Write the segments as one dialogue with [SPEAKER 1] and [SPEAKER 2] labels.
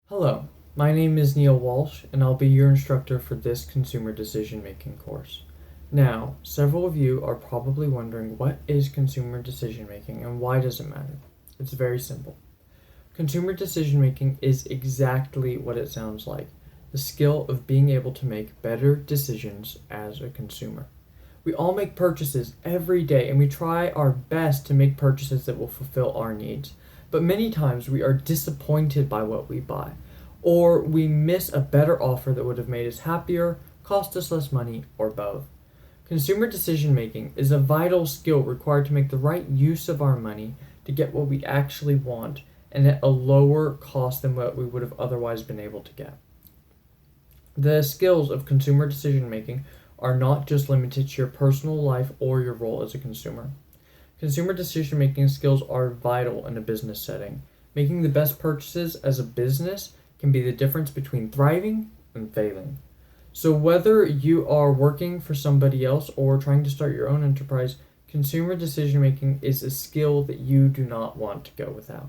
[SPEAKER 1] Hello, my name is Neil Walsh, and I'll be your instructor for this consumer decision making course. Now, several of you are probably wondering what is consumer decision making and why does it matter? It's very simple. Consumer decision making is exactly what it sounds like, the skill of being able to make better decisions as a consumer. We all make purchases every day and we try our best to make purchases that will fulfill our needs. But many times we are disappointed by what we buy, or we miss a better offer that would have made us happier, cost us less money, or both. Consumer decision making is a vital skill required to make the right use of our money to get what we actually want and at a lower cost than what we would have otherwise been able to get. The skills of consumer decision making are not just limited to your personal life or your role as a consumer. Consumer decision making skills are vital in a business setting. Making the best purchases as a business can be the difference between thriving and failing. So, whether you are working for somebody else or trying to start your own enterprise, consumer decision making is a skill that you do not want to go without.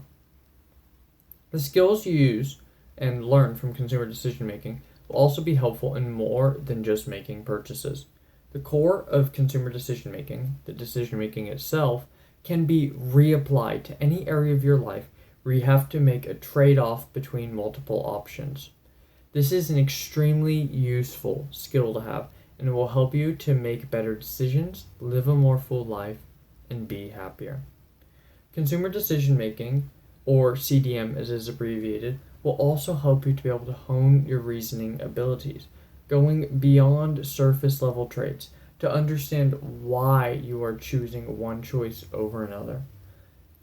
[SPEAKER 1] The skills you use and learn from consumer decision making will also be helpful in more than just making purchases. The core of consumer decision making, the decision making itself, can be reapplied to any area of your life where you have to make a trade off between multiple options. This is an extremely useful skill to have, and it will help you to make better decisions, live a more full life, and be happier. Consumer decision making, or CDM as is abbreviated, will also help you to be able to hone your reasoning abilities, going beyond surface level traits to understand why you are choosing one choice over another.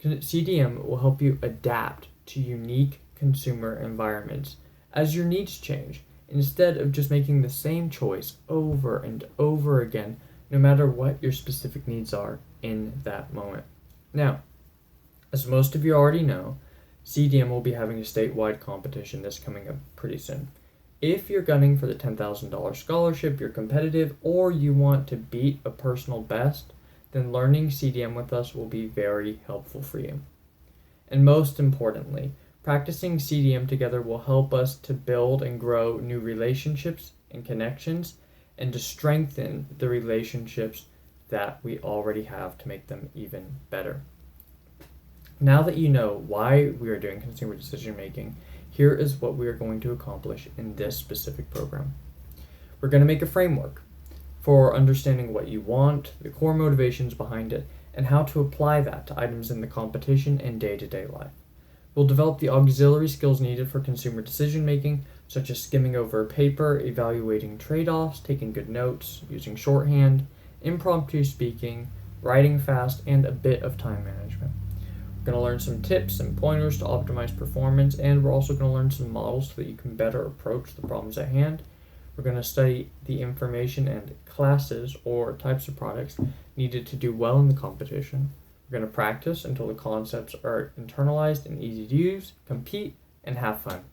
[SPEAKER 1] CDM will help you adapt to unique consumer environments as your needs change, instead of just making the same choice over and over again, no matter what your specific needs are in that moment. Now, as most of you already know, CDM will be having a statewide competition this coming up pretty soon. If you're gunning for the $10,000 scholarship, you're competitive, or you want to beat a personal best, then learning CDM with us will be very helpful for you. And most importantly, practicing CDM together will help us to build and grow new relationships and connections and to strengthen the relationships that we already have to make them even better. Now that you know why we are doing consumer decision making, here is what we are going to accomplish in this specific program. We're going to make a framework for understanding what you want, the core motivations behind it, and how to apply that to items in the competition and day-to-day life. We'll develop the auxiliary skills needed for consumer decision making, such as skimming over a paper, evaluating trade-offs, taking good notes, using shorthand, impromptu speaking, writing fast, and a bit of time management. We're going to learn some tips and pointers to optimize performance, and we're also going to learn some models so that you can better approach the problems at hand. We're going to study the information and classes or types of products needed to do well in the competition. We're going to practice until the concepts are internalized and easy to use, compete, and have fun.